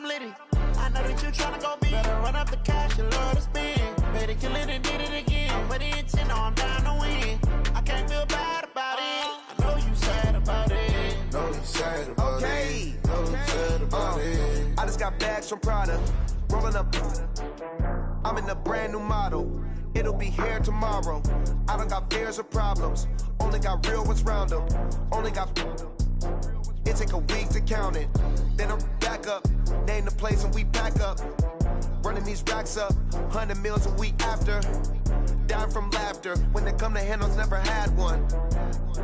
litty. I know that you tryna go big. Better run up the cash, you love to spend. Better kill it and did it again. But the intent, no, I'm down to win. I can't feel bad about it. I know you sad about it. Know you sad about it. Know you sad about it. I just got bags from Prada. Rolling up. I'm in a brand new model. It'll be here tomorrow. I don't got fears or problems. Only got real ones round them. Only got. It take a week to count it. Then I'm back up. Name the place and we pack up. Running these racks up. 100 meals a week after. Dying from laughter. When they come to handles, never had one.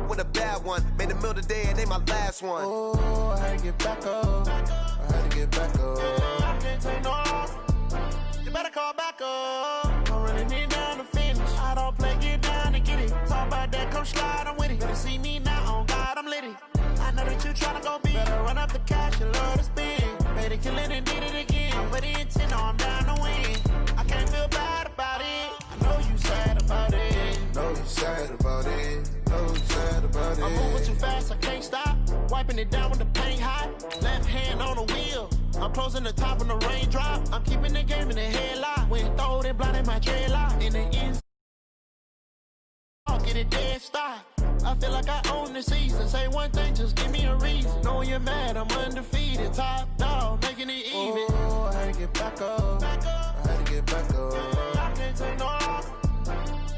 With a bad one. Made a meal today and they my last one. Oh, I had to get back up. I had to get back up. I can't take no off. You better call back up. I'm running it down to finish. I don't play, get down and get it. Talk about that, come slide, I'm with it. Better see me now, on God, I'm litty. I know that you tryna go big. Better run up the cash, you love to spend. Better kill it and did it again. But the intent, no, I'm down to win. I can't feel bad about it. I know you sad about it. Know you sad about it. Know you sad about it. I'm moving too fast, I can't stop. Wiping it down with the paint hot. Left hand on the wheel. I'm closing the top when the raindrop. I'm keeping the game in the headlock. When throw it, blinding my dreadlock. In the end, I'll get it dead stop. I feel like I own the season. Say one thing, just give me a reason. Knowing you're mad, I'm undefeated. Top dog, making it even. Oh, I had to get back up. I had to get back up. I can't take no off.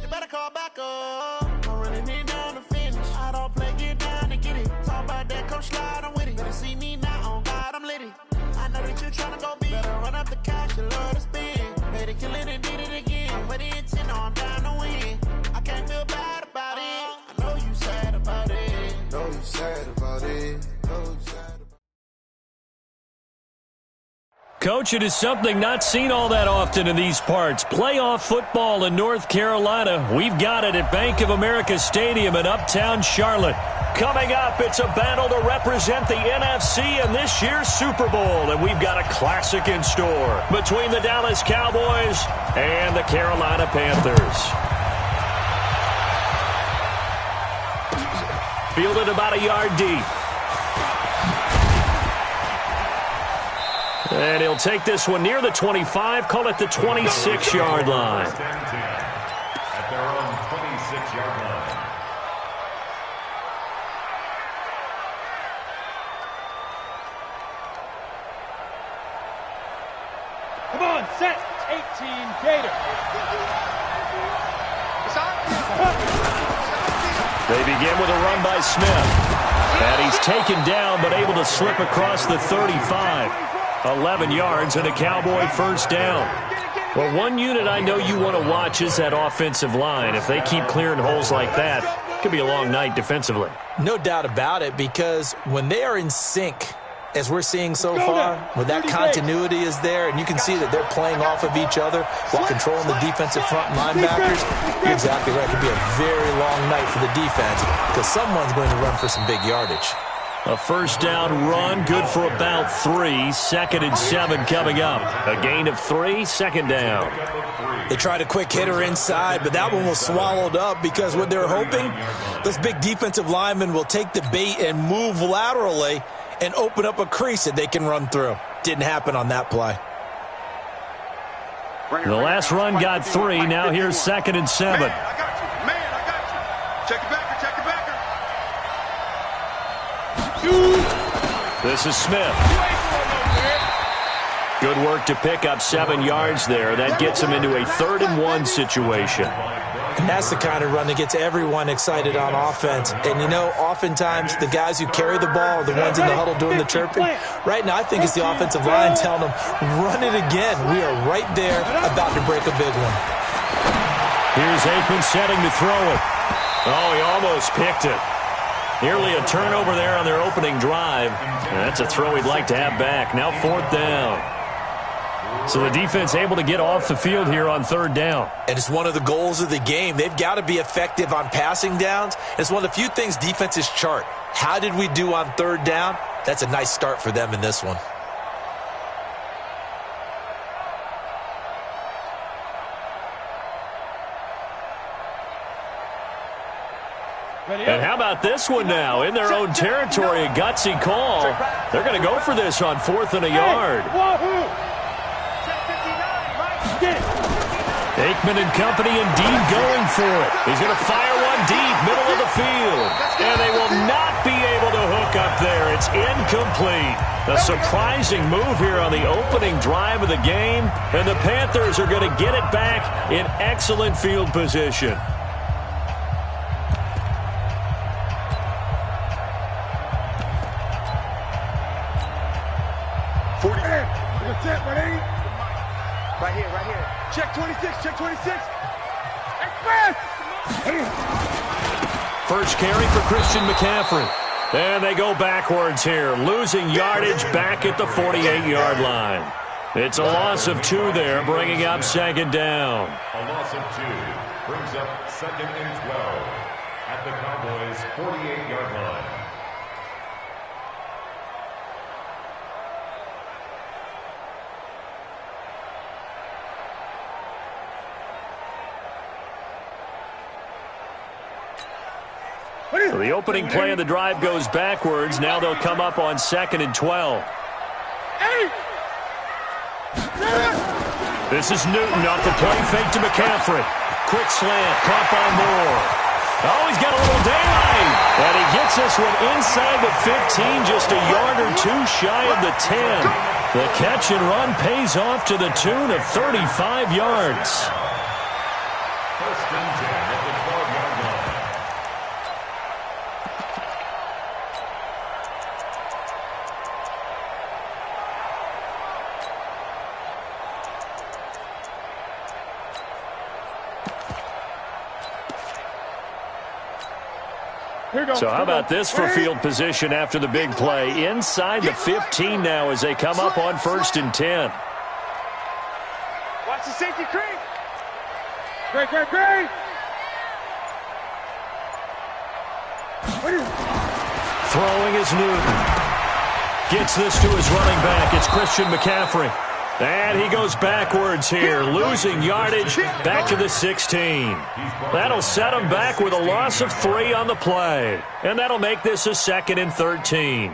You better call back up. I'm running it down to finish. I don't play, get down and get it. Talk about that, come slide, I'm with it. Better see me now, on God, I'm litty. I know that you tryna go big. Better run up the cash, you love to spend. Better kill it and did it again. But the intent, no, I'm down to win. I can't feel bad about it. I know you sad about it. Know you sad about it. Know you sad about it. Coach, it is something not seen all that often in these parts. Playoff football in North Carolina. We've got it at Bank of America Stadium in Uptown Charlotte. Coming up, it's a battle to represent the NFC in this year's Super Bowl, and we've got a classic in store between the Dallas Cowboys and the Carolina Panthers. Fielded about a yard deep. And he'll take this one near the 25, call it the 26-yard line. At their own 26-yard line. Come on, set. 18 Gator. They begin with a run by Smith. And he's taken down but able to slip across the 35. 11 yards and a Cowboy first down. Well, one unit I know you want to watch is that offensive line. If they keep clearing holes like that, it could be a long night defensively. No doubt about it, because when they are in sync, as we're seeing so far, when that continuity is there, and you can see that they're playing off of each other while controlling the defensive front linebackers, you're exactly right. It could be a very long night for the defense because someone's going to run for some big yardage. A first down run, good for about 3. 2nd and 7 coming up. A gain of 3, 2nd down. They tried a quick hitter inside, but that one was swallowed up because what they're hoping, those big defensive linemen will take the bait and move laterally and open up a crease that they can run through. Didn't happen on that play. The last run got 3. Now here's 2nd and 7. Man, I got you. Check it backer. This is Smith. Good work to pick up 7 yards there. That gets him into a 3rd and 1 situation. And that's the kind of run that gets everyone excited on offense. And, you know, oftentimes the guys who carry the ball are the ones in the huddle doing the chirping. Right now, I think it's the offensive line telling them, run it again. We are right there about to break a big one. Here's Aikman setting to throw it. Oh, he almost picked it. Nearly a turnover there on their opening drive. And that's a throw he'd like to have back. Now 4th down. So the defense able to get off the field here on 3rd down. And it's one of the goals of the game. They've got to be effective on passing downs. It's one of the few things defenses chart. How did we do on 3rd down? That's a nice start for them in this one. And how about this one now? In their own territory, a gutsy call. They're going to go for this on 4th and a yard. Aikman and company indeed going for it. He's going to fire one deep, middle of the field. And they will not be able to hook up there. It's incomplete. A surprising move here on the opening drive of the game. And the Panthers are going to get it back in excellent field position. Right here. Check 26. First carry for Christian McCaffrey. And they go backwards here, losing yardage back at the 48-yard line. It's a loss of 2 there, bringing up 2nd down. A loss of 2 brings up 2nd and 12 at the Cowboys' 48-yard line. So the opening play of the drive goes backwards. Now they'll come up on 2nd and 12. This is Newton off the play fake to McCaffrey. Quick slant, caught by Moore. Oh, he's got a little daylight. And he gets this one inside the 15, just a yard or 2 shy of the 10. The catch and run pays off to the tune of 35 yards. First and 10 at the 12-yard line. So how about this for field position after the big play? Inside the 15 now as they come up on 1st and 10. Watch the safety creep. Great. Throwing is Newton. Gets this to his running back. It's Christian McCaffrey. And he goes backwards here, losing yardage back to the 16. That'll set him back with a loss of 3 on the play. And that'll make this a 2nd and 13.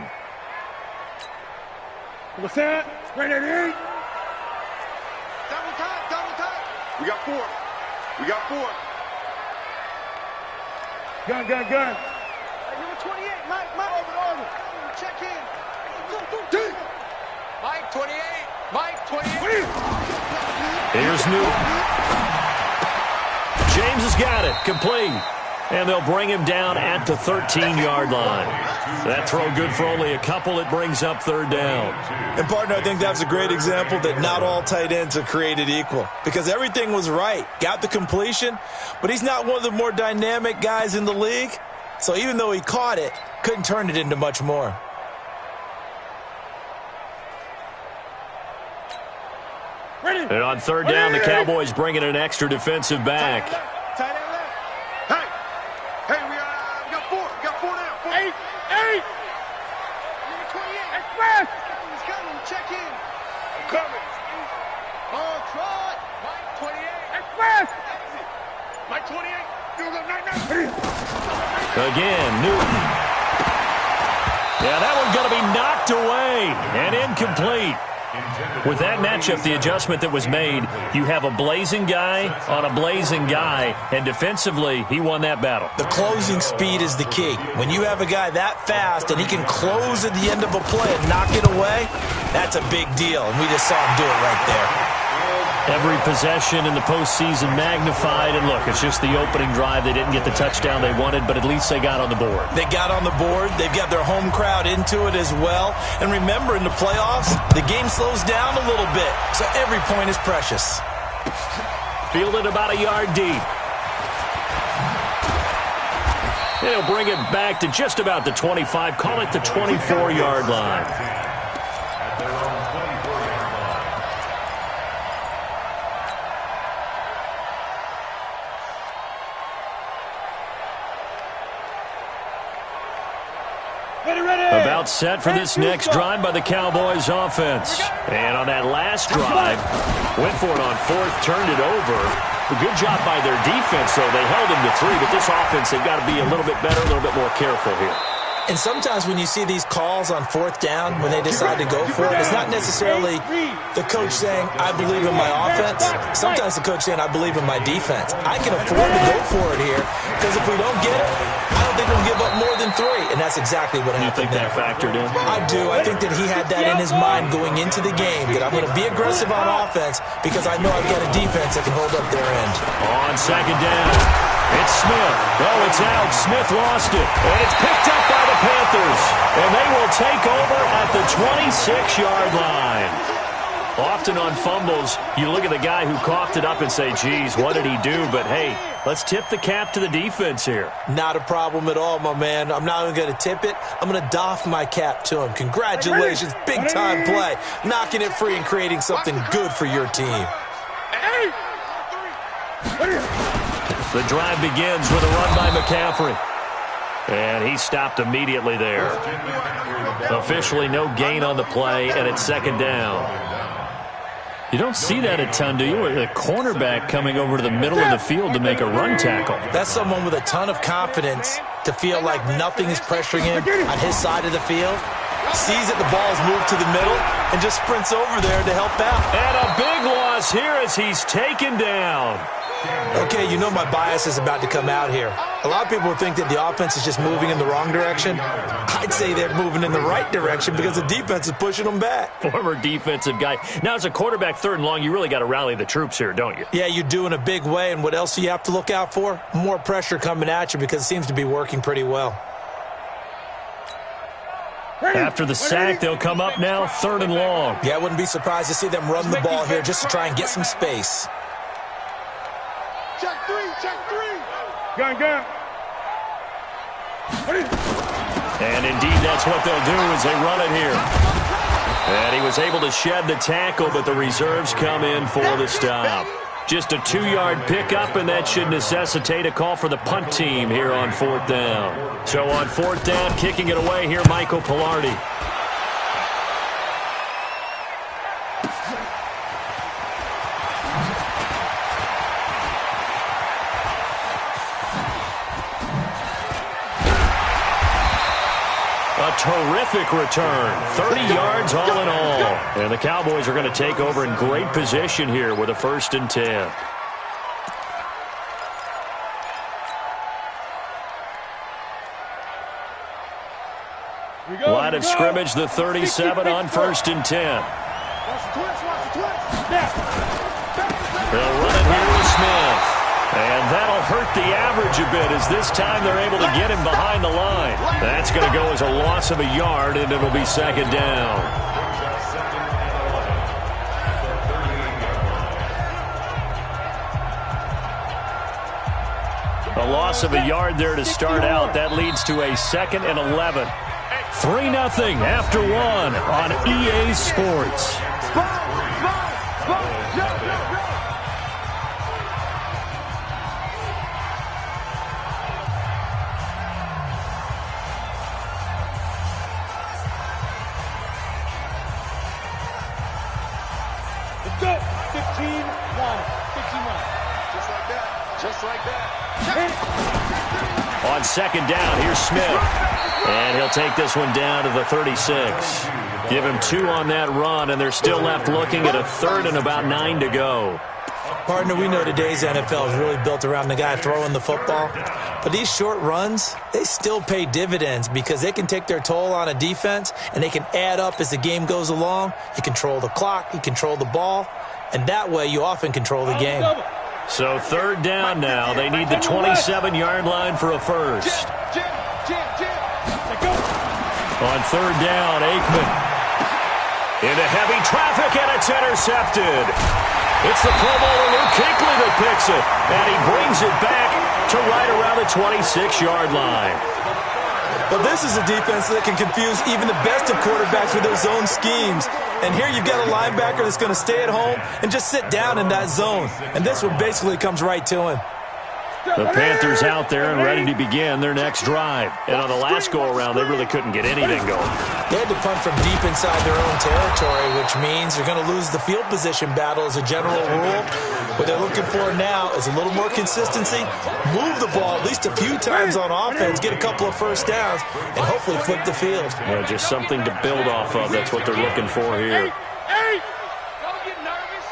What's that? Right at 8. Double time. We got 4. Gun. Hey, number 28, Mike. Over. Check in. Go. Mike, 28. Here's Newton. James has got it. Complete. And they'll bring him down at the 13-yard line. That throw good for only a couple. It brings up 3rd down. And, partner, I think that's a great example that not all tight ends are created equal. Because everything was right. Got the completion, but he's not one of the more dynamic guys in the league. So even though he caught it, couldn't turn it into much more. And on 3rd down, the Cowboys bring in an extra defensive back. Tight end left. Hey, we got 4. We got 4 now. 8. Number 28. Express. He's coming. Check in. I'm coming. On trot. Mike 28. Express. Mike 28. You go 9. Again, Newton. Yeah, that one's going to be knocked away and incomplete. With that matchup, the adjustment that was made, you have a blazing guy on a blazing guy, and defensively, he won that battle. The closing speed is the key. When you have a guy that fast and he can close at the end of a play and knock it away, that's a big deal, and we just saw him do it right there. Every possession in the postseason magnified, and look, it's just the opening drive. They didn't get the touchdown they wanted, but at least they got on the board. They got on the board. They've got their home crowd into it as well. And remember, in the playoffs, the game slows down a little bit, so every point is precious. Fielded about a yard deep. They'll bring it back to just about the 25, call it the 24-yard line. At their own 24-yard line. About set for this next drive by the Cowboys offense. And on that last drive, went for it on 4th, turned it over. Good job by their defense, though. They held him to 3, but this offense, they've got to be a little bit better, a little bit more careful here. And sometimes when you see these calls on 4th down, when they decide to go for it, it's not necessarily the coach saying, I believe in my offense. Sometimes the coach saying, I believe in my defense. I can afford to go for it here, because if we don't get it, I don't think we'll give up more than 3. And that's exactly what happened there. You think that factored in? I do. I think that he had that in his mind going into the game, that I'm going to be aggressive on offense because I know I've got a defense that can hold up their end. On 2nd down. It's Smith. Oh, it's out. Smith lost it. And it's picked up by the Panthers. And they will take over at the 26-yard line. Often on fumbles, you look at the guy who coughed it up and say, geez, what did he do? But, hey, let's tip the cap to the defense here. Not a problem at all, my man. I'm not even going to tip it. I'm going to doff my cap to him. Congratulations. Big-time play. Knocking it free and creating something good for your team. The drive begins with a run by McCaffrey. And he stopped immediately there. Officially no gain on the play, and it's 2nd down. You don't see that a ton, do you? A cornerback coming over to the middle of the field to make a run tackle. That's someone with a ton of confidence to feel like nothing is pressuring him on his side of the field. Sees that the ball is moved to the middle and just sprints over there to help out. And a big loss here as he's taken down. Okay, you know my bias is about to come out here. A lot of people think that the offense is just moving in the wrong direction. I'd say they're moving in the right direction because the defense is pushing them back. Former defensive guy. Now, as a quarterback 3rd and long, you really got to rally the troops here, don't you? Yeah, you do in a big way. And what else do you have to look out for? More pressure coming at you because it seems to be working pretty well. After the sack, they'll come up now 3rd and long. Yeah, I wouldn't be surprised to see them run the ball here just to try and get some space. Check 3, check 3. Gun. And indeed, that's what they'll do as they run it here. And he was able to shed the tackle, but the reserves come in for the stop. Just a 2-yard pickup, and that should necessitate a call for the punt team here on 4th down. So on 4th down, kicking it away here, Michael Pilardi. A terrific return. 30 yards all in all. And the Cowboys are going to take over in great position here with a 1st and 10. Line of scrimmage, the 37 on 1st and 10. They'll run it here with Smith. And that'll hurt the average a bit as this time they're able to get him behind the line. That's going to go as a loss of a yard, and it'll be 2nd down. A loss of a yard there to start out. That leads to a 2nd and 11. 3-0 after 1 on EA Sports. On 2nd down, here's Smith. And he'll take this one down to the 36. Give him 2 on that run, and they're still left looking at a 3rd and about 9 to go. Partner, we know today's NFL is really built around the guy throwing the football. But these short runs, they still pay dividends because they can take their toll on a defense, and they can add up as the game goes along. You control the clock, you control the ball, and that way you often control the game. So 3rd down now. They need the 27-yard line for a 1st. On 3rd down, Aikman. Into heavy traffic, and it's intercepted. It's the Pro Bowler Luke Kuechly that picks it. And he brings it back to right around the 26-yard line. Well, this is a defense that can confuse even the best of quarterbacks with their zone schemes. And here you've got a linebacker that's going to stay at home and just sit down in that zone. And this one basically comes right to him. The Panthers out there and ready to begin their next drive. And on the last go-around, they really couldn't get anything going. They had to punt from deep inside their own territory, which means you're going to lose the field position battle as a general rule. What they're looking for now is a little more consistency, move the ball at least a few times on offense, get a couple of first downs, and hopefully flip the field. Yeah, just something to build off of. That's what they're looking for here. Hey! Don't get nervous.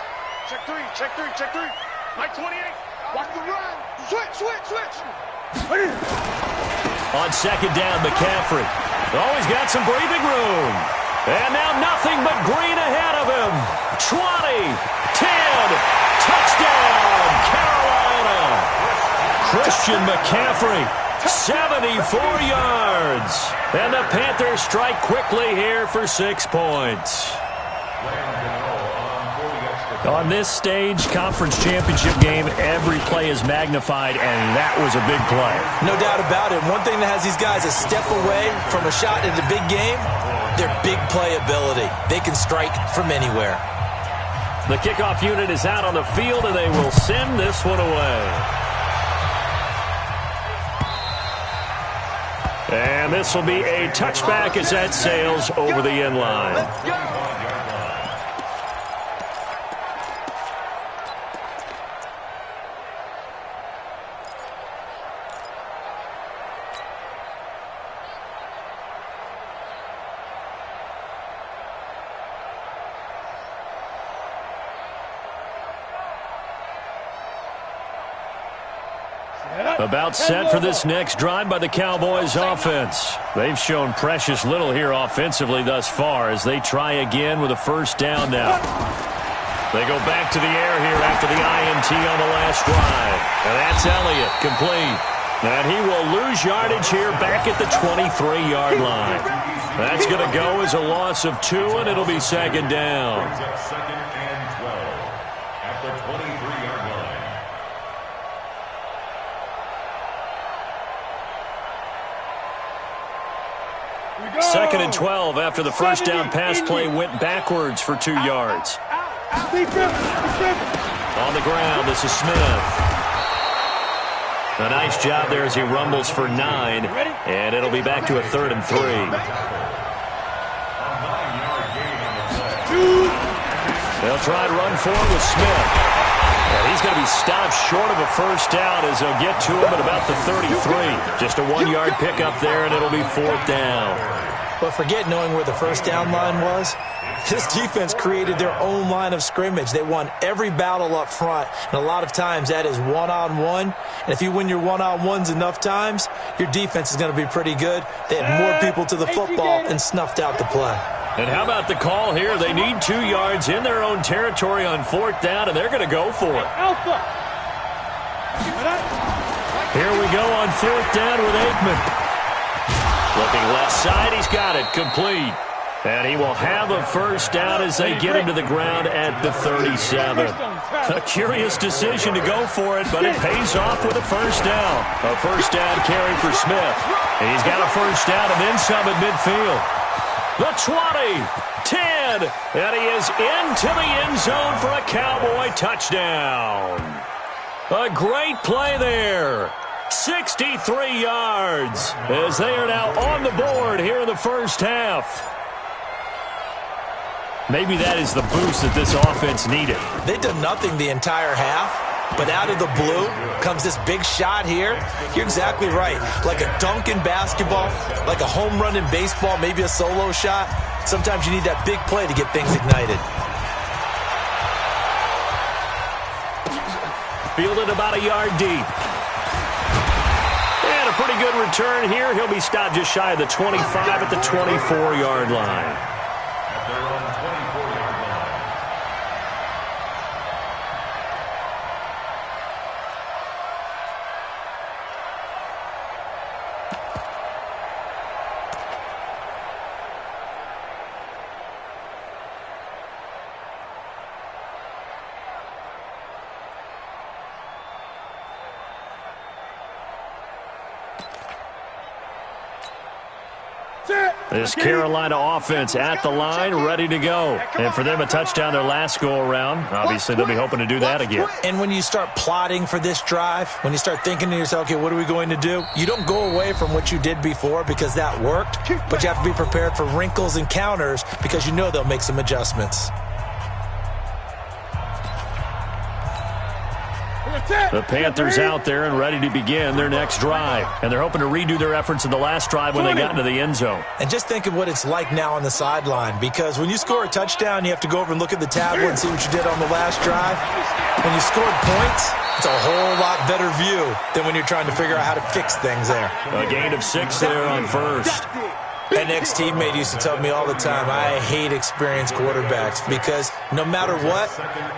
Check three, check three, check three. Mike 28. Watch the run. Switch. On second down, McCaffrey. Oh, he's got some breathing room. And now nothing but green ahead of him. 20, 10, touchdown, Carolina. Christian McCaffrey, 74 yards. And the Panthers strike quickly here for 6 points. On this stage, conference championship game, every play is magnified, and that was a big play. No doubt about it. One thing that has these guys a step away from a shot in the big game, their big play ability. They can strike from anywhere. The kickoff unit is out on the field, and they will send this one away. And this will be a touchback as that sails over the end line. About set for this next drive by the Cowboys offense. They've shown precious little here offensively thus far as they try again with a first down now. They go back to the air here after the INT on the last drive. And that's Elliott, complete. And he will lose yardage here back at the 23-yard line. That's going to go as a loss of 2, and it'll be second down. Second and 12 at the 23-yard line. Second and 12 after the first down pass play went backwards for 2 yards. On the ground, this is Smith. A nice job there as he rumbles for 9, and it'll be back to a 3rd and 3. They'll try to run forward with Smith. And he's going to be stopped short of a first down as they'll get to him at about the 33. Just a 1-yard pickup there, and it'll be 4th down. But forget knowing where the first down line was. This defense created their own line of scrimmage. They won every battle up front, and a lot of times that is one-on-one. And if you win your one-on-ones enough times, your defense is going to be pretty good. They had more people to the football and snuffed out the play. And how about the call here? They need 2 yards in their own territory on 4th down, and they're going to go for it. Here we go on 4th down with Aikman. Looking left side, he's got it, complete. And he will have a first down as they get him to the ground at the 37. A curious decision to go for it, but it pays off with a first down. A first down carry for Smith. And he's got a first down and then some at midfield. The 20, 10, and he is into the end zone for a Cowboy touchdown. A great play there. 63 yards as they are now on the board here in the first half. Maybe that is the boost that this offense needed. They've done nothing the entire half, but out of the blue comes this big shot here. You're exactly right. Like a dunk in basketball, like a home run in baseball, maybe a solo shot. Sometimes you need that big play to get things ignited. Fielded about a yard deep. And a pretty good return here. He'll be stopped just shy of the 25 at the 24-yard line. This Carolina offense at the line, ready to go. And for them, a touchdown their last go-around. Obviously, they'll be hoping to do that again. And when you start plotting for this drive, when you start thinking to yourself, okay, what are we going to do? You don't go away from what you did before because that worked, but you have to be prepared for wrinkles and counters because you know they'll make some adjustments. The Panthers out there and ready to begin their next drive. And they're hoping to redo their efforts in the last drive when they got into the end zone. And just think of what it's like now on the sideline, because when you score a touchdown, you have to go over and look at the tablet and see what you did on the last drive. When you scored points, it's a whole lot better view than when you're trying to figure out how to fix things there. A gain of 6 there on first. An ex-teammate used to tell me all the time, I hate experienced quarterbacks because no matter what,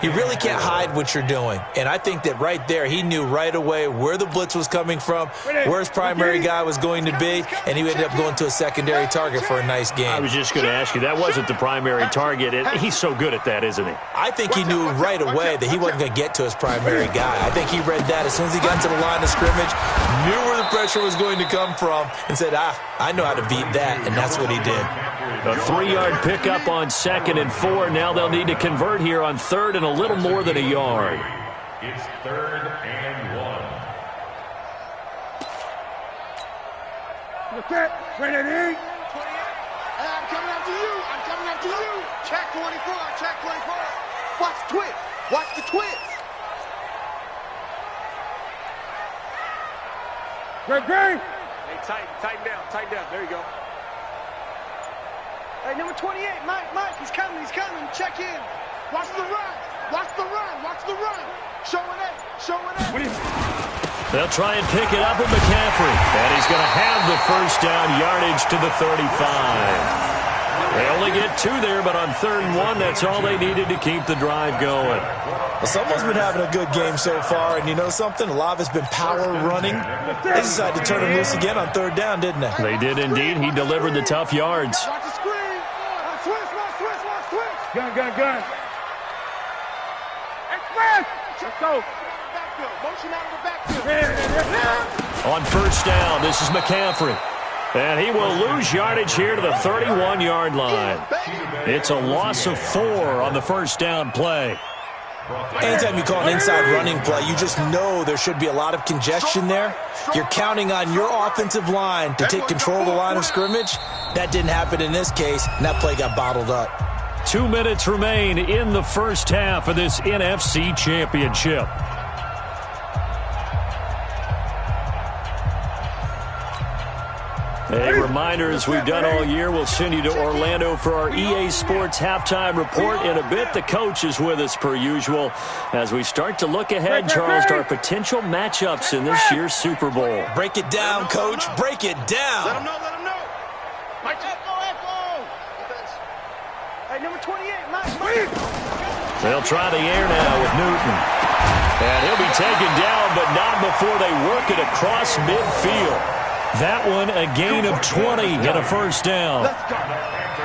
you really can't hide what you're doing. And I think that right there, he knew right away where the blitz was coming from, where his primary guy was going to be, and he ended up going to a secondary target for a nice game. I was just going to ask you, that wasn't the primary target. He's so good at that, isn't he? I think he knew right away that he wasn't going to get to his primary guy. I think he read that as soon as he got to the line of scrimmage, knew where the pressure was going to come from, and said, I know how to beat that. And that's what he did. A 3-yard pickup on 2nd and 4. Now they'll need to convert here on 3rd and a little more than a yard. It's 3rd and 1. Look at ready. 28. I'm coming after you. I'm coming after you. Check 24. Check 24. Watch the twist. Watch the twist. Great. Hey, tighten down. There you go. Hey, number 28, Mike, he's coming. Check in. Watch the run. Showing it. They'll try and pick it up with McCaffrey. And he's going to have the first down, yardage to the 35. They only get 2 there, but on 3rd and 1, that's all they needed to keep the drive going. Well, someone's been having a good game so far, and you know something? A lot of it's been power running. They decided to turn him loose again on 3rd down, didn't they? They did indeed. He delivered the tough yards. Watch the screen. Twist. Gun. Express. Let's go. Motion out of the backfield. On 1st down, this is McCaffrey. And he will lose yardage here to the 31-yard line. It's a loss of 4 on the 1st down play. Anytime you call an inside running play, you just know there should be a lot of congestion there. You're counting on your offensive line to take control of the line of scrimmage. That didn't happen in this case, and that play got bottled up. 2 minutes remain in the first half of this NFC Championship. A reminder, as we've done all year, we'll send you to Orlando for our EA Sports halftime report in a bit. The coach is with us per usual as we start to look ahead, Charles, to our potential matchups in this year's Super Bowl. Break it down, Coach. Break it down. Let him know. Mike, echo. Hey, number 28, Mike. They'll try the air now with Newton. And he'll be taken down, but not before they work it across midfield. That one, a gain of 20 and a first down.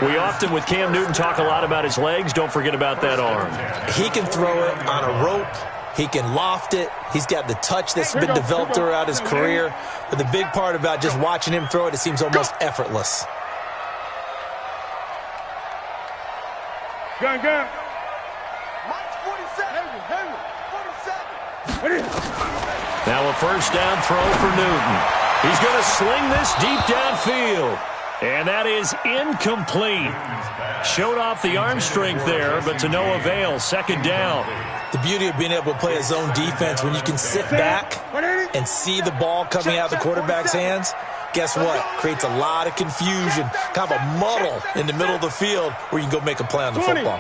We often, with Cam Newton, talk a lot about his legs. Don't forget about that arm. He can throw it on a rope. He can loft it. He's got the touch that's been developed throughout his career. But the big part about just watching him throw it, it seems almost effortless. Gun. Mike's 47. Now a first down throw for Newton. He's going to sling this deep downfield. And that is incomplete. Showed off the arm strength there, but to no avail. 2nd down. The beauty of being able to play a zone defense, when you can sit back and see the ball coming out of the quarterback's hands, guess what? Creates a lot of confusion, kind of a muddle in the middle of the field where you can go make a play on the football.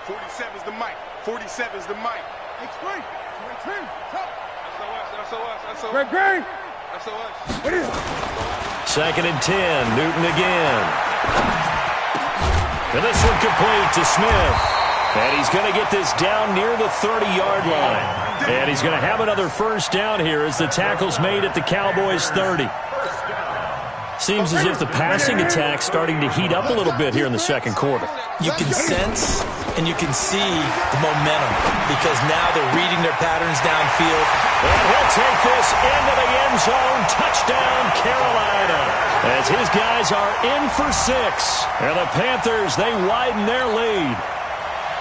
47's the mic. 47's the mic. Explain. Great. What is it? 2nd and 10. Newton again. And this one complete to Smith. And he's going to get this down near the 30-yard line. And he's going to have another first down here as the tackle's made at the Cowboys' 30. Seems as if the passing attack's starting to heat up a little bit here in the second quarter. You can sense and you can see the momentum because now they're reading their patterns downfield. And he'll take this into the end zone. Touchdown, Carolina. As his guys are in for 6. And the Panthers, they widen their lead.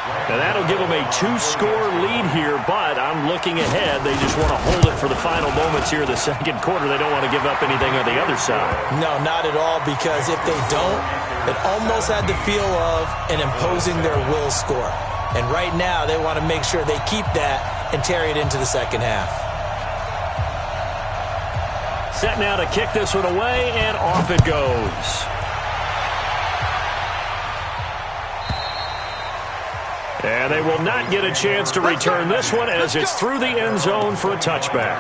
And that'll give them a 2-score lead here, but I'm looking ahead. They just want to hold it for the final moments here in the second quarter. They don't want to give up anything on the other side. No, not at all, because if they don't, it almost had the feel of an imposing their will score. And right now, they want to make sure they keep that and carry it into the second half. Set now to kick this one away, and off it goes. And they will not get a chance to return this one as it's through the end zone for a touchback.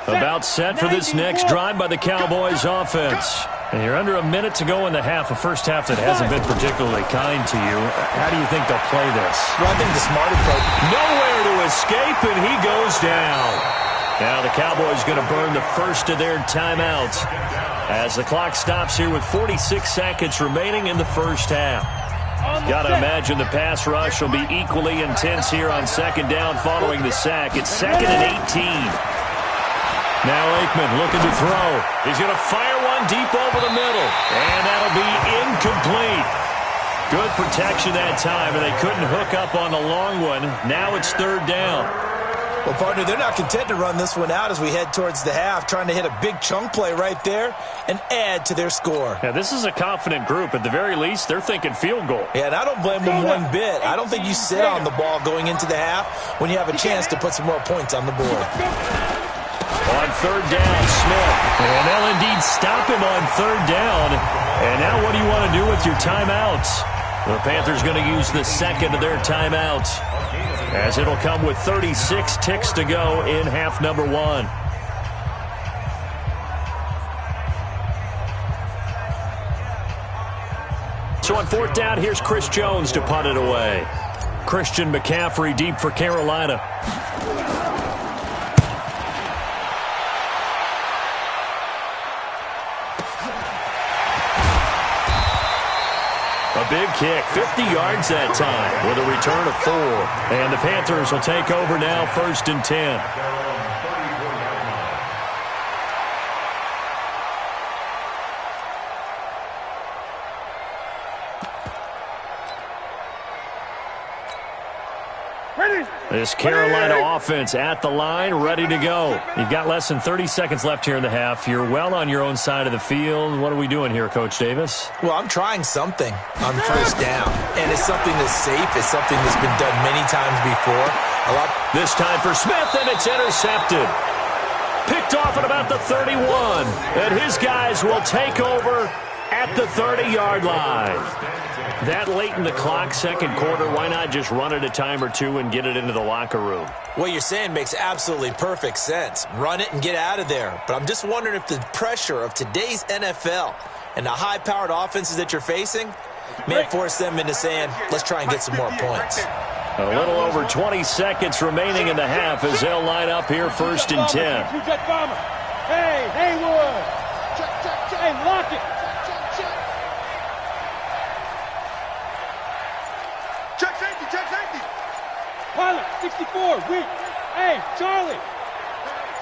About set for this next drive by the Cowboys offense. And you're under a minute to go in the half, a first half that hasn't been particularly kind to you. How do you think they'll play this? Well, I think the smart approach. Nowhere to escape, and he goes down. Now the Cowboys going to burn the first of their timeouts as the clock stops here with 46 seconds remaining in the first half. Got to imagine the pass rush will be equally intense here on second down following the sack. It's 2nd and 18. Now Aikman looking to throw. He's going to fire one deep over the middle. And that'll be incomplete. Good protection that time, and they couldn't hook up on the long one. Now it's 3rd down. Well, partner, they're not content to run this one out as we head towards the half, trying to hit a big chunk play right there and add to their score. Yeah, this is a confident group. At the very least, they're thinking field goal. Yeah, and I don't blame them one bit. I don't think you sit on the ball going into the half when you have a chance to put some more points on the board. On 3rd down, Smith. And they'll indeed stop him on 3rd down. And now what do you want to do with your timeouts? The Panthers going to use the second of their timeouts, as it'll come with 36 ticks to go in half number 1. So on 4th down, here's Chris Jones to punt it away. Christian McCaffrey deep for Carolina. A big kick, 50 yards that time with a return of 4. And the Panthers will take over now, 1st and 10. This Carolina offense at the line, ready to go. You've got less than 30 seconds left here in the half. You're well on your own side of the field. What are we doing here, Coach Davis? Well, I'm trying something on 1st down, and it's something that's safe. It's something that's been done many times before. This time for Smith, and it's intercepted. Picked off at about the 31, and his guys will take over at the 30-yard line. That late in the clock, second quarter, why not just run it a time or two and get it into the locker room? What you're saying makes absolutely perfect sense. Run it and get out of there. But I'm just wondering if the pressure of today's NFL and the high-powered offenses that you're facing may force them into saying, let's try and get some more points. A little over 20 seconds remaining in the half as they'll line up here 1st and 10. Hey, Haywood! Hey, lock it! Check safety! Pilot, 64, weak. Hey, Charlie!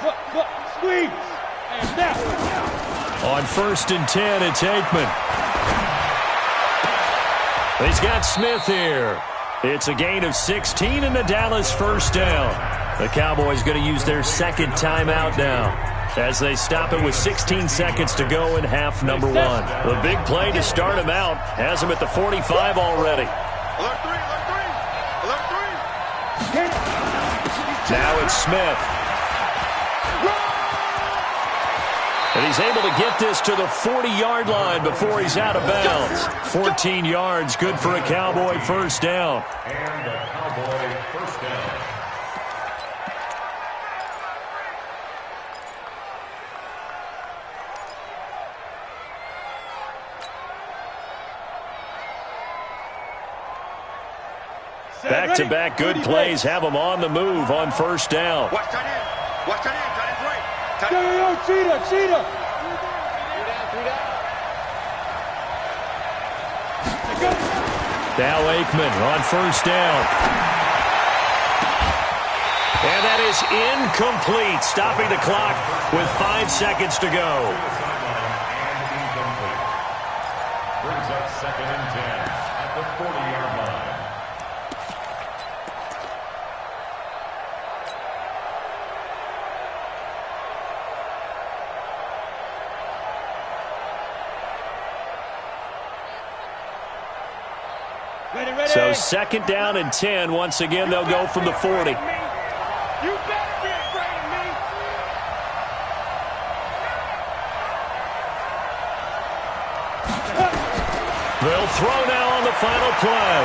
Look, squeeze! And now! On 1st and 10, it's Aikman. He's got Smith here. It's a gain of 16 and the Dallas 1st down. The Cowboys going to use their second timeout now as they stop it with 16 seconds to go in half number 1. The big play to start him out has him at the 45 already. Alert 3! Now it's Smith. And he's able to get this to the 40-yard line before he's out of bounds. 14 yards, good for a Cowboy 1st down. And a Cowboy 1st down. Back-to-back good plays have them on the move on first down. Watch tight end. Watch tight end. Tight end's right. Tight Yo, cheetah. Now Aikman on first down. And that is incomplete, stopping the clock with 5 seconds to go. Brings up 2nd and 10 at the 40-yard line. Ready. So 2nd down and 10. Once again, they'll go from the 40. You better be afraid of me. They'll throw now on the final play.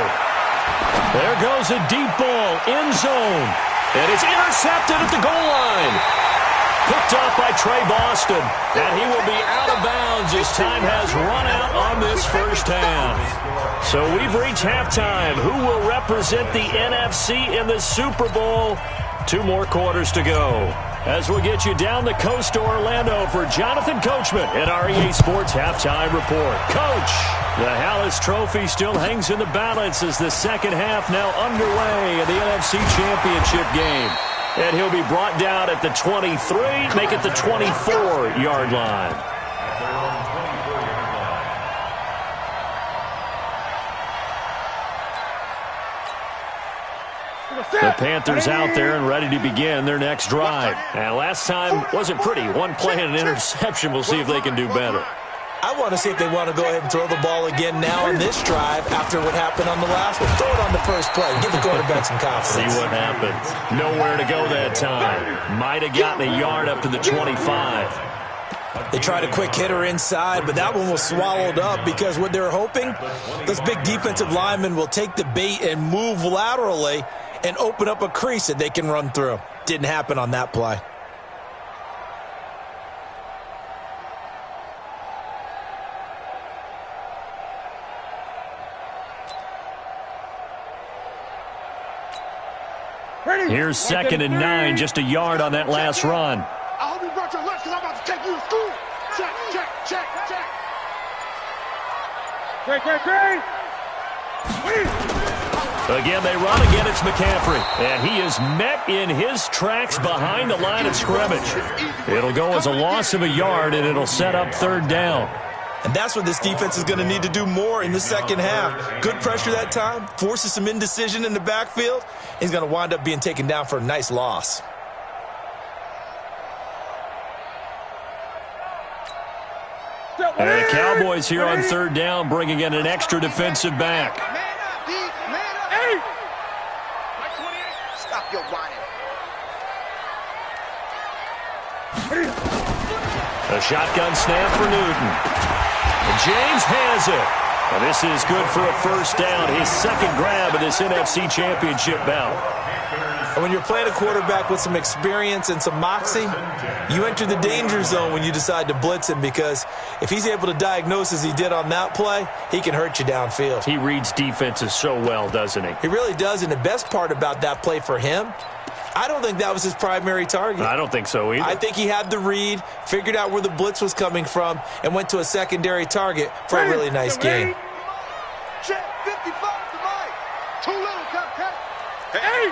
There goes a deep ball, end zone. And it's intercepted at the goal line. Picked off by Trey Boston. And he will be out of bounds as time has run out on this first half. So we've reached halftime. Who will represent the NFC in the Super Bowl? 2 more quarters to go. As we'll get you down the coast to Orlando for Jonathan Coachman at our EA Sports Halftime Report. Coach, the Hallis Trophy still hangs in the balance as the second half now underway in the NFC Championship game. And he'll be brought down at the 23, make it the 24-yard line. At their own 24-yard line. The Panthers out there and ready to begin their next drive. And last time wasn't pretty. 1 play and an interception. We'll see if they can do better. I want to see if they want to go ahead and throw the ball again now on this drive after what happened on the last one. Throw it on the first play. Give the quarterback some confidence. See what happens. Nowhere to go that time. Might have gotten a yard up to the 25. They tried a quick hitter inside, but that one was swallowed up because what they're hoping, those big defensive linemen will take the bait and move laterally and open up a crease that they can run through. Didn't happen on that play. Here's 2nd and 9, just a yard on that last run. I hope you brought your lunch because I'm about to take you to school. Check. Great. Again, they run again. It's McCaffrey. And he is met in his tracks behind the line of scrimmage. It'll go as a loss of a yard, and it'll set up 3rd down. And that's what this defense is going to need to do more in the second half. Good pressure that time, forces some indecision in the backfield. He's going to wind up being taken down for a nice loss. And the Cowboys here on 3rd down, bringing in an extra defensive back. Man up, D. Man up. Hey! My 28. Stop your whining. A shotgun snap for Newton. And James has it. And this is good for a first down. His 2nd grab of this NFC Championship bout. And when you're playing a quarterback with some experience and some moxie, you enter the danger zone when you decide to blitz him, because if he's able to diagnose as he did on that play, he can hurt you downfield. He reads defenses so well, doesn't he? He really does, and the best part about that play for him, I don't think that was his primary target. I don't think so either. I think he had the read, figured out where the blitz was coming from, and went to a secondary target for a really nice gain. Check 55 to Mike. Too little, cut. Hey!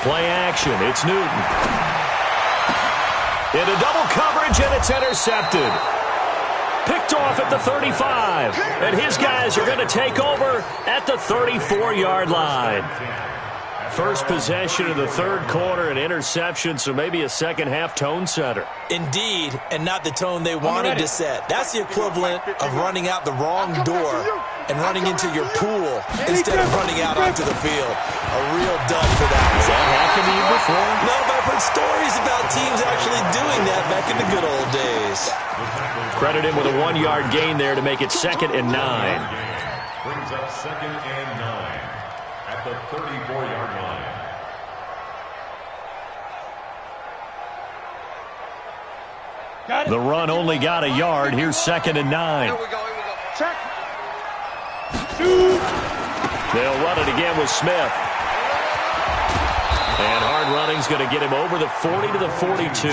Play action. It's Newton. Into double coverage, and it's intercepted. Picked off at the 35. And his guys are going to take over at the 34-yard line. First possession of the 3rd quarter, an interception, so maybe a second-half tone setter. Indeed, and not the tone they wanted to set. That's the equivalent of running out the wrong door and running into your pool instead of running out onto the field. A real dud for that. Has that happened to you before? No, but I've heard stories about teams actually doing that back in the good old days. Credit him with a 1-yard gain there to make it 2nd and 9. Brings up 2nd and 9 at the 34-yard line. The run only got a yard. Here's 2nd and 9. Here we go. Check. They'll run it again with Smith. And hard running's going to get him over the 40 to the 42.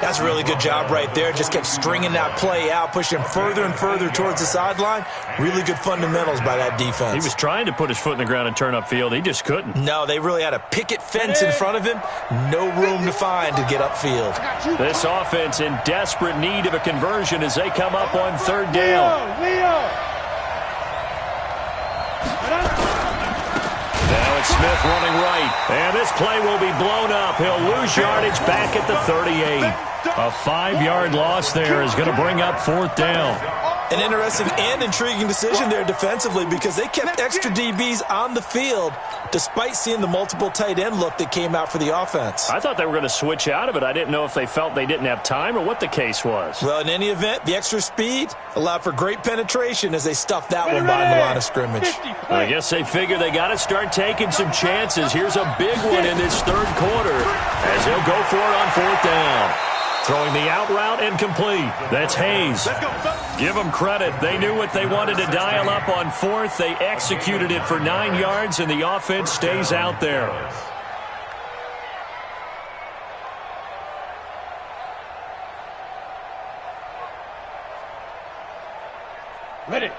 That's a really good job right there. Just kept stringing that play out, pushing further and further towards the sideline. Really good fundamentals by that defense. He was trying to put his foot in the ground and turn upfield. He just couldn't. No, they really had a picket fence in front of him. No room to find to get upfield. This offense in desperate need of a conversion as they come up on third down. Now it's Smith running right. And this play will be blown up. He'll lose yardage back at the 38. A 5-yard loss there is going to bring up fourth down. An interesting and intriguing decision there defensively because they kept extra DBs on the field despite seeing the multiple tight end look that came out for the offense. I thought they were going to switch out of it. I didn't know if they felt they didn't have time or what the case was. Well, in any event, the extra speed allowed for great penetration as they stuffed that one by the line of scrimmage. I guess they figure they got to start taking some chances. Here's a big one in this third quarter as he'll go for it on fourth down. Throwing the out route incomplete. That's Hayes. Give them credit. They knew what they wanted to dial up on fourth. They executed it for 9 yards, and the offense stays out there. Ready.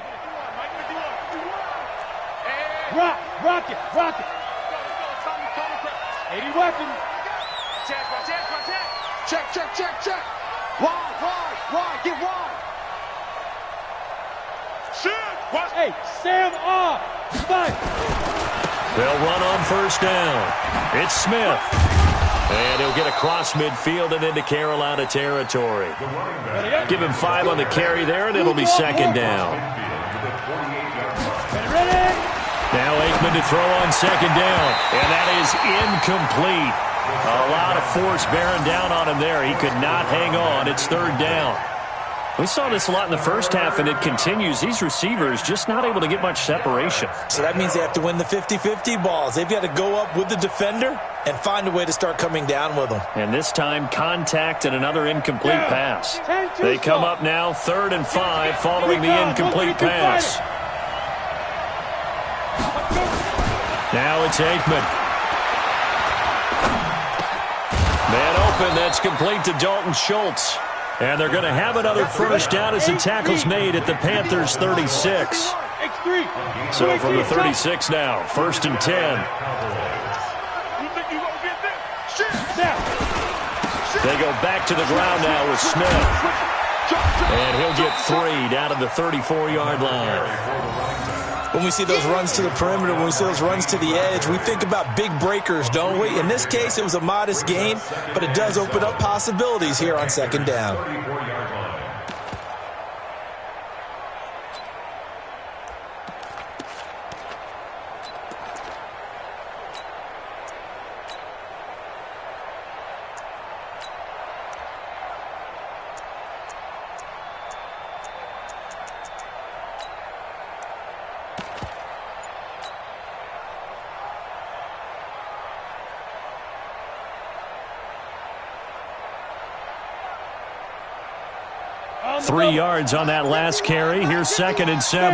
Rock it. 80 weapons. Check. Wide, get wide. Hey, Sam off. Fight. They'll run on first down. It's Smith. And he'll get across midfield and into Carolina territory. Give him 5 on the carry there, and it'll be second down. Now Aikman to throw on second down, and that is incomplete. A lot of force bearing down on him there. He could not hang on. It's third down. We saw this a lot in the first half, and it continues. These receivers just not able to get much separation. So that means they have to win the 50-50 balls. They've got to go up with the defender and find a way to start coming down with them. And this time, contact and another incomplete pass. They come up now 3rd and 5 following the incomplete pass. Now it's Aikman. Man open, that's complete to Dalton Schultz. And they're going to have another first down as the tackle's made at the Panthers' 36. So from the 36 now, 1st and 10. They go back to the ground now with Smith. And he'll get 3 down to the 34-yard line. When we see those runs to the perimeter, when we see those runs to the edge, we think about big breakers, don't we? In this case, it was a modest gain, but it does open up possibilities here on second down. 34-yard line. 3 yards on that last carry. Here's 2nd and 7.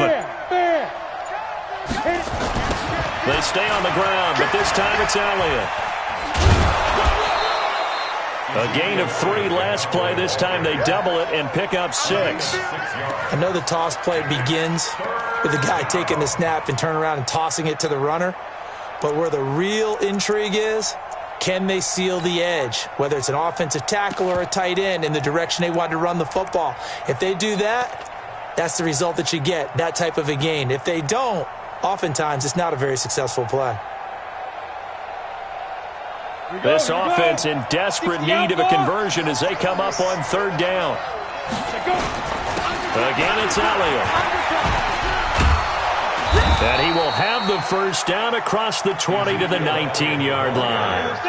They stay on the ground, but this time it's Elliott. A gain of 3 last play. This time they double it and pick up 6. I know the toss play begins with the guy taking the snap and turning around and tossing it to the runner. But where the real intrigue is, can they seal the edge, whether it's an offensive tackle or a tight end, in the direction they want to run the football? If they do that, that's the result that you get, that type of a gain. If they don't, oftentimes it's not a very successful play. This offense in desperate need of a conversion as they come up on 3rd down. Again, it's Elliott. And he will have the first down across the 20 to the 19-yard line.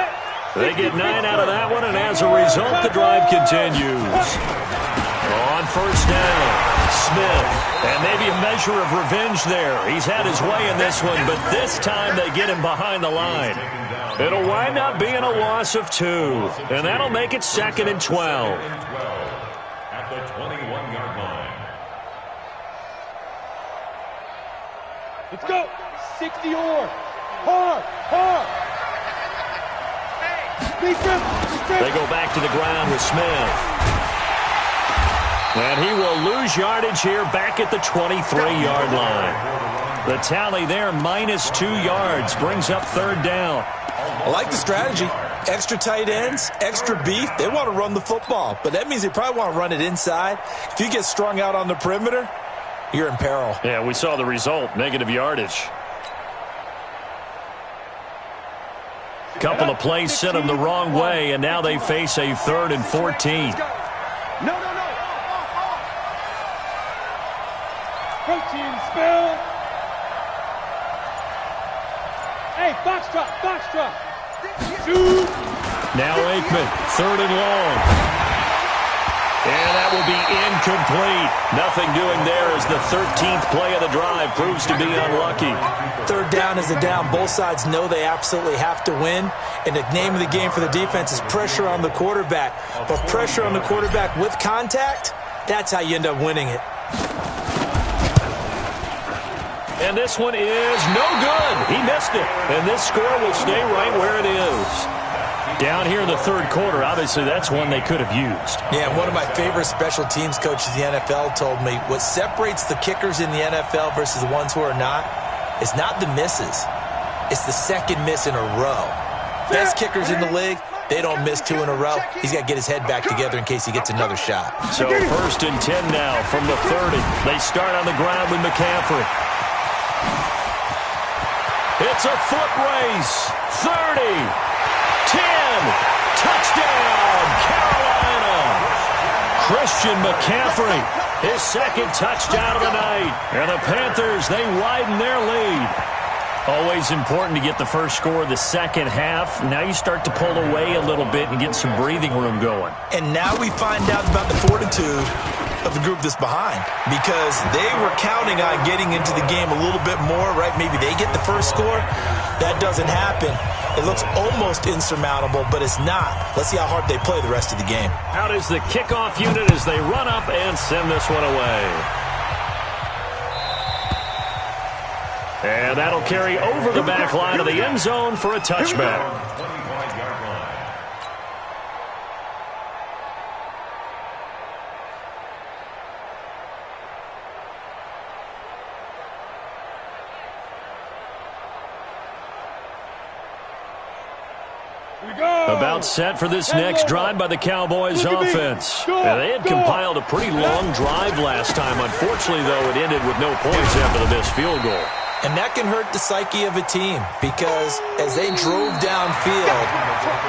They get 9 out of that one, and as a result, the drive continues. On first down, Smith. And maybe a measure of revenge there. He's had his way in this one, but this time they get him behind the line. It'll wind up being a loss of 2, and that'll make it 2nd and 12. At the 21-yard line. Let's go. 60 or. Hard. They go back to the ground with Smith. And he will lose yardage here back at the 23-yard line. The tally there, -2 yards, brings up third down. I like the strategy. Extra tight ends, extra beef. They want to run the football, but that means they probably want to run it inside. If you get strung out on the perimeter, you're in peril. Yeah, we saw the result, negative yardage. Couple of plays sent them the wrong way, and now they face a 3rd and 14. No. Protein spill. Hey, box drop. Shoot. Now Aikman, 3rd and long. And that will be incomplete. Nothing doing there as the 13th play of the drive proves to be unlucky. 3rd down is a down. Both sides know they absolutely have to win. And the name of the game for the defense is pressure on the quarterback. But pressure on the quarterback with contact, that's how you end up winning it. And this one is no good. He missed it. And this score will stay right where it is. Down here in the 3rd quarter, obviously that's one they could have used. Yeah, one of my favorite special teams coaches in the NFL told me what separates the kickers in the NFL versus the ones who are not is not the misses. It's the second miss in a row. Best kickers in the league, they don't miss 2 in a row. He's got to get his head back together in case he gets another shot. So 1st and 10 now from the 30. They start on the ground with McCaffrey. It's a foot race. 30. 10. Touchdown, Carolina. Christian McCaffrey, his 2nd touchdown of the night. And the Panthers, they widen their lead. Always important to get the first score of the second half. Now you start to pull away a little bit and get some breathing room going. And now we find out about the fortitude of the group that's behind, because they were counting on getting into the game a little bit more, right? Maybe they get the first score. That doesn't happen. It looks almost insurmountable, but it's not. Let's see how hard they play the rest of the game. Out is the kickoff unit as they run up and send this one away. And that'll carry over the back line of the end zone for a touchback. About set for this next drive by the Cowboys offense. And they had compiled a pretty long drive last time. Unfortunately, though, it ended with no points after the missed field goal. And that can hurt the psyche of a team, because as they drove downfield,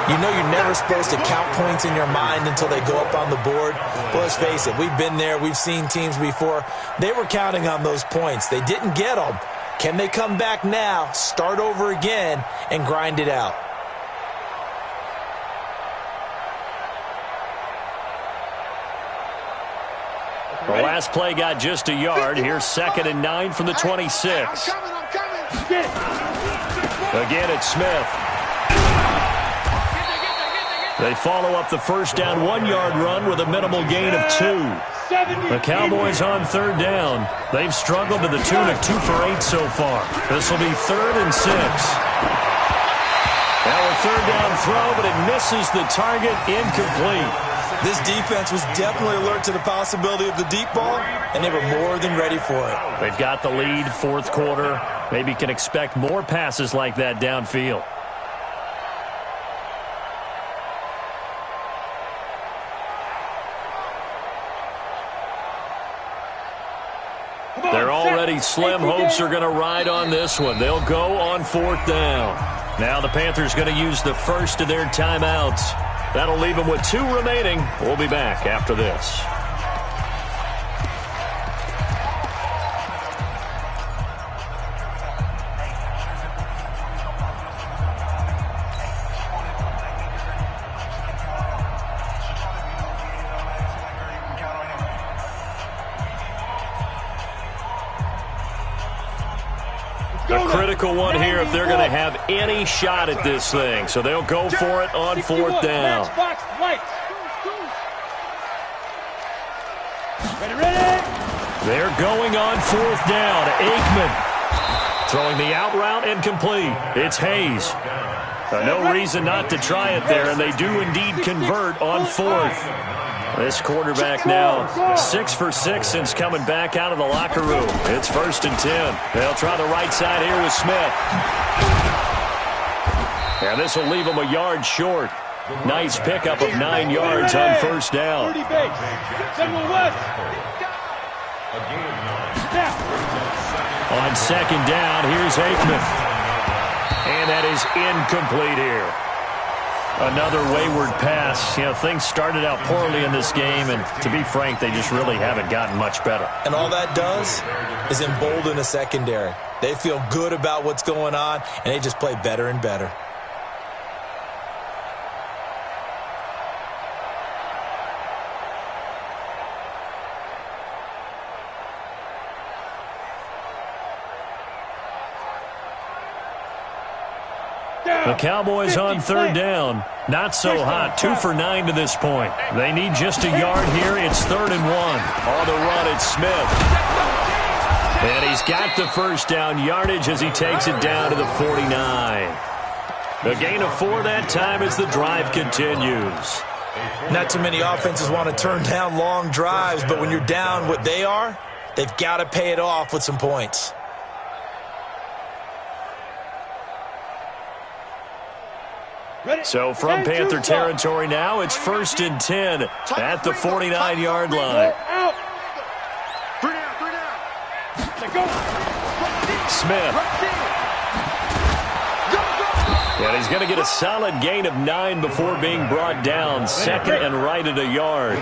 you know you're never supposed to count points in your mind until they go up on the board. But let's face it, we've been there. We've seen teams before. They were counting on those points. They didn't get them. Can they come back now, start over again, and grind it out? The last play got just a yard. Here's 2nd and 9 from the 26. Again, it's Smith. They follow up the first down 1-yard run with a minimal gain of 2. The Cowboys on 3rd down. They've struggled to the tune of 2 for 8 so far. This will be 3rd and 6. Now a 3rd down throw, but it misses the target, incomplete. This defense was definitely alert to the possibility of the deep ball, and they were more than ready for it. They've got the lead, 4th quarter. Maybe can expect more passes like that downfield. They're already slim. Hopes are going to ride on this one. They'll go on 4th down. Now the Panthers going to use the first of their timeouts. That'll leave them with 2 remaining. We'll be back after this. A critical one here if they're going to have any shot at this thing. So they'll go for it on 4th down. They're going on 4th down. Aikman. Throwing the out route and complete. It's Hayes. No reason not to try it there, and they do indeed convert on fourth. This quarterback now 6 for 6 since coming back out of the locker room. It's 1st and 10. They'll try the right side here with Smith. And this will leave him a yard short. Nice pickup of 9 yards on first down. On second down, here's Aikman. And that is incomplete here. Another wayward pass. You know, things started out poorly in this game, and to be frank, they just really haven't gotten much better. And all that does is embolden a secondary. They feel good about what's going on, and they just play better and better. The Cowboys on third down. Not so hot. 2 for 9 to this point. They need just a yard here. It's 3rd and 1. On the run, it's Smith. And he's got the first down yardage as he takes it down to the 49. A gain of 4 that time as the drive continues. Not too many offenses want to turn down long drives, but when you're down what they are, they've got to pay it off with some points. So from Panther territory now, it's 1st and 10 at the 49-yard line. Smith. And he's going to get a solid gain of 9 before being brought down. 2nd and right at a yard.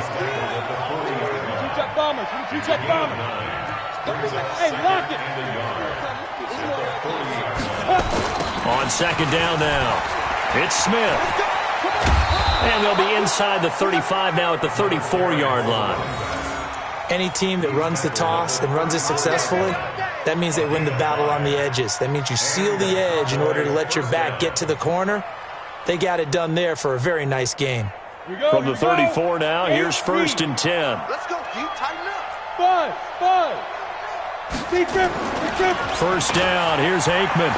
On second down now. It's Smith. And they'll be inside the 35 now at the 34-yard line. Any team that runs the toss and runs it successfully, that means they win the battle on the edges. That means you seal the edge in order to let your back get to the corner. They got it done there for a very nice game. From the 34 now, here's 1st and 10. Let's go, Pete. Tighten up. 5. First down, here's Aikman.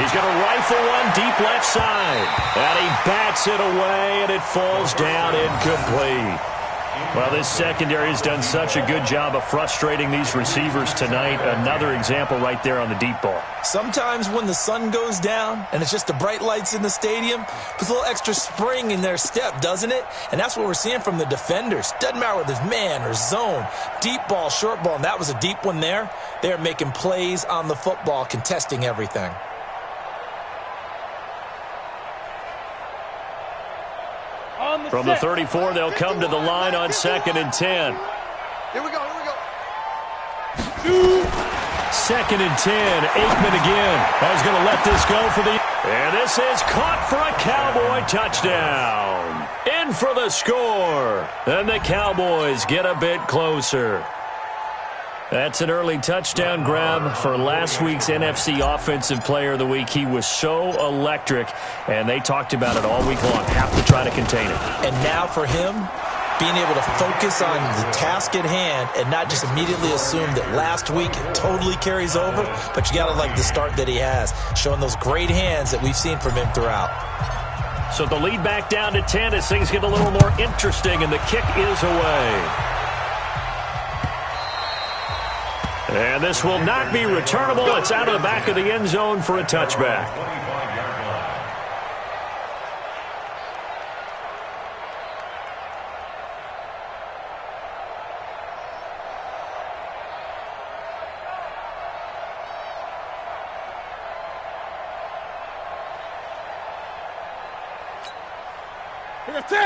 He's going to rifle one deep left side. And he bats it away, and it falls down incomplete. Well, this secondary has done such a good job of frustrating these receivers tonight. Another example right there on the deep ball. Sometimes when the sun goes down and it's just the bright lights in the stadium, puts a little extra spring in their step, doesn't it? And that's what we're seeing from the defenders. Doesn't matter whether it's man or zone, deep ball, short ball, and that was a deep one there. They're making plays on the football, contesting everything. From the 34, they'll come to the line on 2nd and 10. Here we go. 2nd and 10. Aikman again. I was going to let this go for the... And this is caught for a Cowboy touchdown. In for the score. And the Cowboys get a bit closer. That's an early touchdown grab for last week's NFC Offensive Player of the Week. He was so electric, and they talked about it all week long. Have to try to contain it. And now for him, being able to focus on the task at hand and not just immediately assume that last week it totally carries over, but you got to like the start that he has, showing those great hands that we've seen from him throughout. So the lead back down to 10 as things get a little more interesting, and the kick is away. And this will not be returnable. It's out of the back of the end zone for a touchback.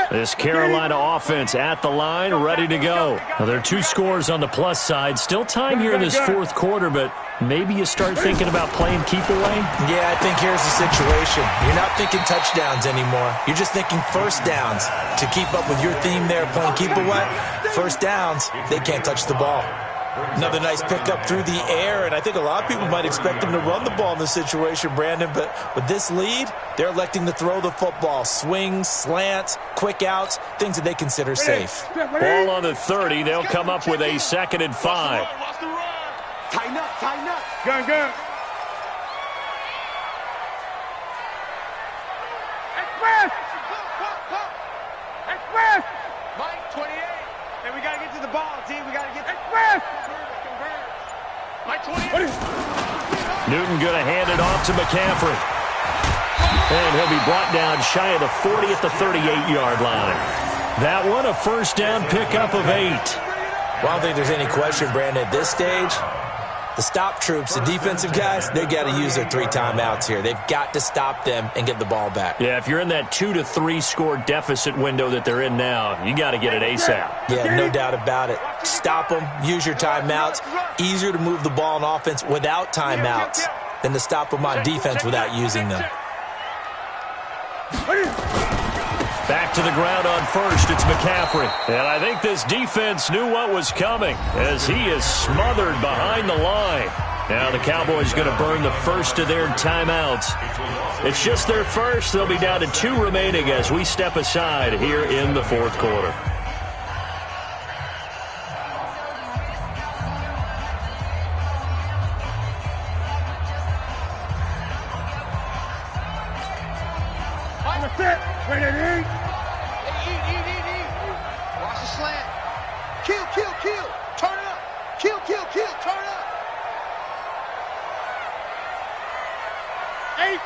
This Carolina offense at the line, ready to go. Now, there are 2 scores on the plus side. Still time here in this 4th quarter, but maybe you start thinking about playing keep away? Yeah, I think here's the situation. You're not thinking touchdowns anymore. You're just thinking first downs. To keep up with your theme there, playing keep away, first downs, they can't touch the ball. Another nice pickup through the air, and I think a lot of people might expect them to run the ball in this situation, Brandon, but with this lead, they're electing to throw the football. Swings, slants, quick outs, things that they consider safe. Ball on the 30. They'll come up with a 2nd and 5. Tighten up. Gun. Express! Express! Mike, 28. And we got to get to the ball, team. We got to get Express! Mike, 28. Newton going to hand it off to McCaffrey. And he'll be brought down shy of the 40 at the 38-yard line. That one, a first down pickup of 8. Well, I don't think there's any question, Brandon, at this stage, the stop troops, the defensive guys, they got to use their 3 timeouts here. They've got to stop them and get the ball back. Yeah, if you're in that 2 to 3 score deficit window that they're in now, you got to get it ASAP. Yeah, no doubt about it. Stop them, use your timeouts. Easier to move the ball on offense without timeouts than to stop them on defense without using them. Back to the ground on first, it's McCaffrey. And I think this defense knew what was coming as he is smothered behind the line. Now the Cowboys going to burn the first of their timeouts. It's just their first. They'll be down to 2 remaining as we step aside here in the fourth quarter. Ready to eat. Eat. Watch the slant. Kill. Turn it up. Kill. Turn it up. 8.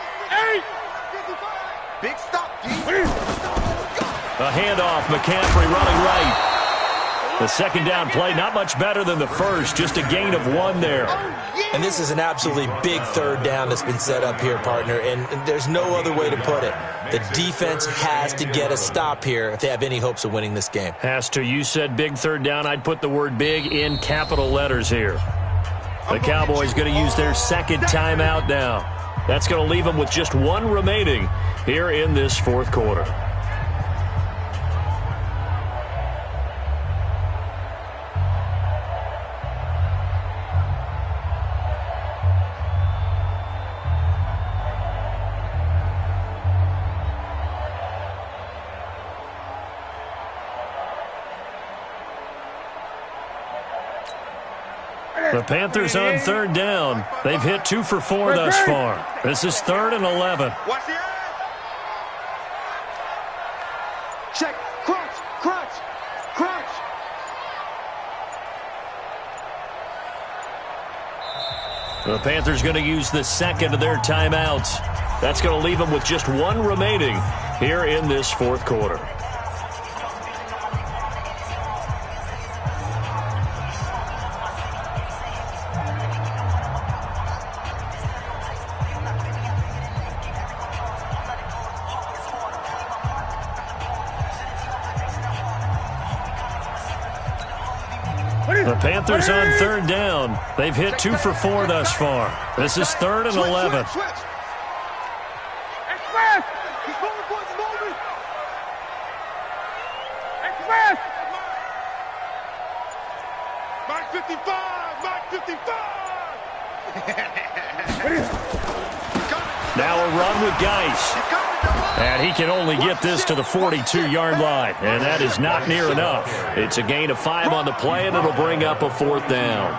Big stop, D. A handoff, McCaffrey running right. The second down play, not much better than the first, just a gain of 1 there. And this is an absolutely big third down that's been set up here, partner, and there's no other way to put it. The defense has to get a stop here if they have any hopes of winning this game. Has to. You said big third down. I'd put the word big in capital letters here. The Cowboys going to use their second timeout now. That's going to leave them with just 1 remaining here in this fourth quarter. The Panthers on third down. They've hit 2 for 4 thus far. This is 3rd and 11. Watch the eye. Check. Crunch. The Panthers going to use the second of their timeouts. That's going to leave them with just 1 remaining here in this fourth quarter. The Panthers on third down. They've hit 2 for 4 thus far. This is 3rd and 11. Express. He's going for the moment. Express. Mike 55. Now a run with Geis. And he can only get this to the 42-yard line, and that is not near enough. It's a gain of 5 on the play, and it'll bring up a 4th down.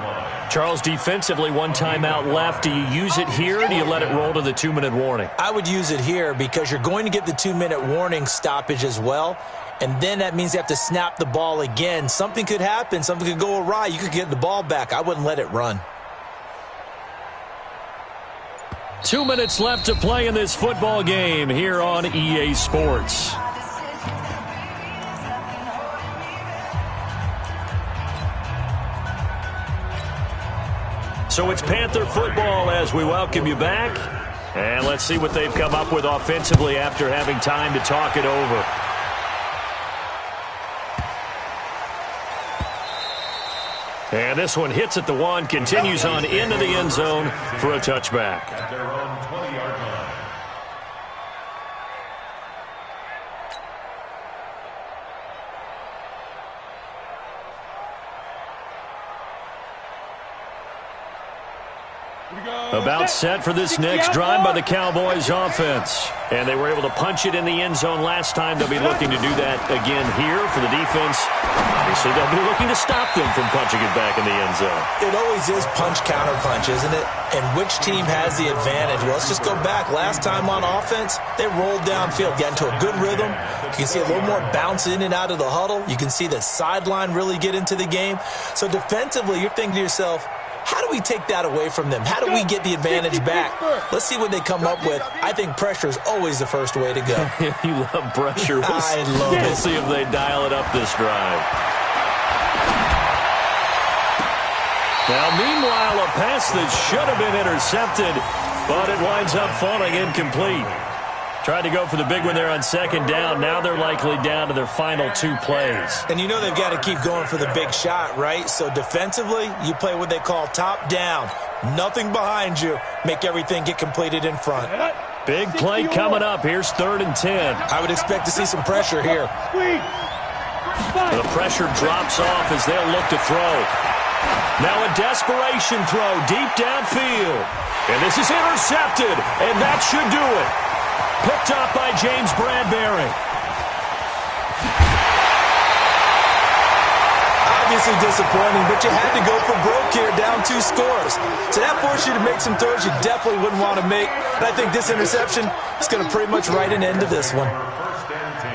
Charles, defensively, 1 timeout left. Do you use it here, or do you let it roll to the 2-minute warning? I would use it here because you're going to get the 2-minute warning stoppage as well, and then that means you have to snap the ball again. Something could happen. Something could go awry. You could get the ball back. I wouldn't let it run. 2 minutes left to play in this football game here on EA Sports. So it's Panther football as we welcome you back. And let's see what they've come up with offensively after having time to talk it over. And this one hits at the 1, continues on into the end zone for a touchback. At their own 20-yard line. About set for this next drive by the Cowboys offense. And they were able to punch it in the end zone last time. They'll be looking to do that again here for the defense. Obviously, they'll be looking to stop them from punching it back in the end zone. It always is punch-counter-punch, isn't it? And which team has the advantage? Well, let's just go back. Last time on offense, they rolled downfield, got into a good rhythm. You can see a little more bounce in and out of the huddle. You can see the sideline really get into the game. So defensively, you're thinking to yourself, how do we take that away from them? How do we get the advantage back? Let's see what they come up with. I think pressure is always the first way to go. You love pressure. I love it. We'll see if they dial it up this drive. Now, meanwhile, a pass that should have been intercepted, but it winds up falling incomplete. Tried to go for the big one there on second down. Now they're likely down to their final 2 plays. And you know they've got to keep going for the big shot, right? So defensively, you play what they call top down. Nothing behind you. Make everything get completed in front. Big play coming up. Here's 3rd and 10. I would expect to see some pressure here. The pressure drops off as they'll look to throw. Now a desperation throw deep downfield. And this is intercepted, and that should do it. Picked up by James Bradbury. Obviously disappointing, but you had to go for broke here, down 2 scores. So that forced you to make some throws you definitely wouldn't want to make. And I think this interception is going to pretty much write an end to this one. First and 10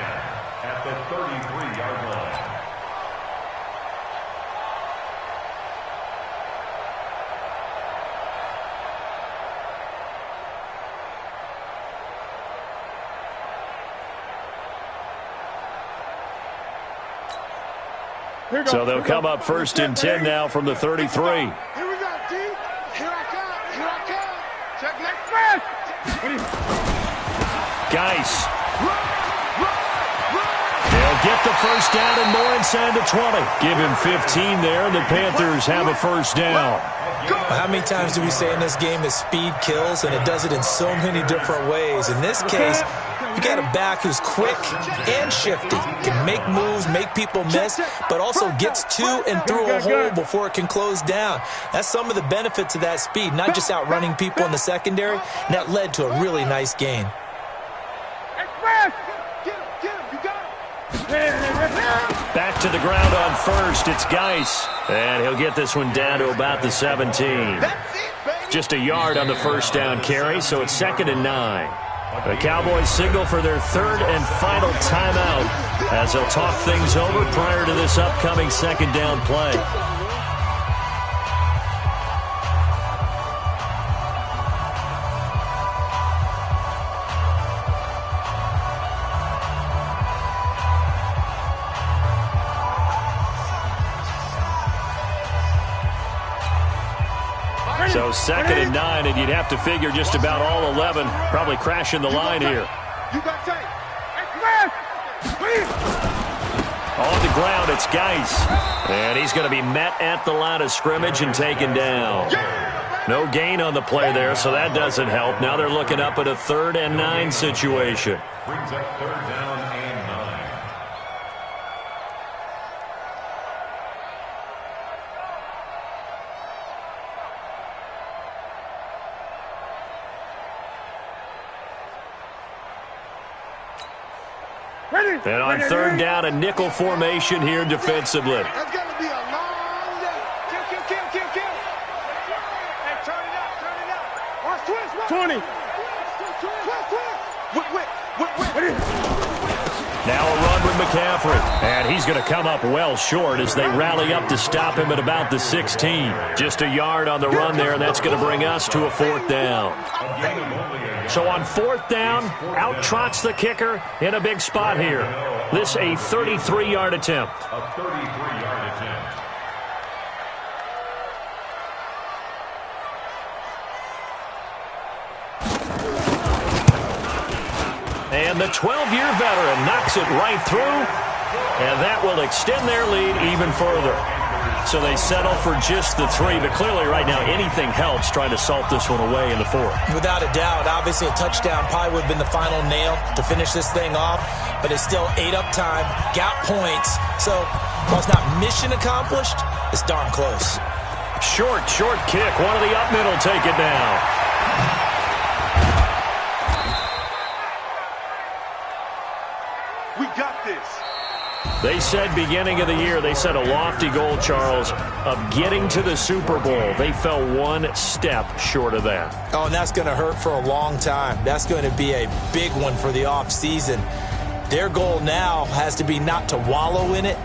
at the 33-yard line. So they'll come up 1st and 10 now from the 33. Here we go, D. Here I come. Here I come. Check next pass. Geis. They'll get the first down and more inside the 20. Give him 15 there, and the Panthers have a first down. How many times do we say in this game that speed kills, and it does it in so many different ways? In this case, you got a back who's quick and shifty, can make moves, make people miss, but also gets to and through a hole before it can close down. That's some of the benefits of that speed, not just outrunning people in the secondary, and that led to a really nice gain. Back to the ground on 1st. It's Geis. And he'll get this one down to about the 17. Just a yard on the first down carry, so it's 2nd and 9. The Cowboys signal for their 3rd and final timeout as they'll talk things over prior to this upcoming 2nd down play. So 2nd and 9, and you'd have to figure just about all 11 probably crashing the line here. On the ground, it's Geis. And he's going to be met at the line of scrimmage and taken down. No gain on the play there, so that doesn't help. Now they're looking up at a 3rd and 9 situation. Brings up 3rd down and 9. And on 3rd down, a nickel formation here defensively. That's going to be a long day. Kill. Hey, turn it up. Watch twist. 20. Now a run with McCaffrey. And he's going to come up well short as they rally up to stop him at about the 16. Just a yard on the run there, and that's going to bring us to a 4th down. So on 4th down, out trots the kicker in a big spot here. This a 33-yard attempt. A 33-yard attempt. And the 12-year veteran knocks it right through, and that will extend their lead even further. So they settle for just the 3, but clearly right now anything helps trying to salt this one away in the 4th. Without a doubt, obviously a touchdown probably would have been the final nail to finish this thing off, but it's still 8 up time, got points. So while it's not mission accomplished, it's darn close. Short kick. One of the up middle take it down. We got this. They said beginning of the year, they set a lofty goal, Charles, of getting to the Super Bowl. They fell one step short of that. Oh, and that's going to hurt for a long time. That's going to be a big one for the offseason. Their goal now has to be not to wallow in it,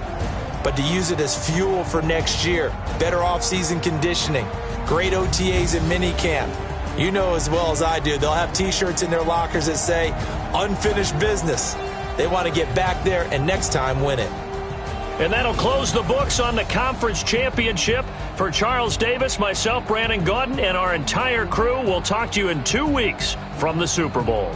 but to use it as fuel for next year. Better offseason conditioning, great OTAs and minicamp. You know as well as I do, they'll have T-shirts in their lockers that say, unfinished business. They want to get back there and next time win it. And that'll close the books on the conference championship. For Charles Davis, myself, Brandon Gaudin, and our entire crew, we'll talk to you in 2 weeks from the Super Bowl.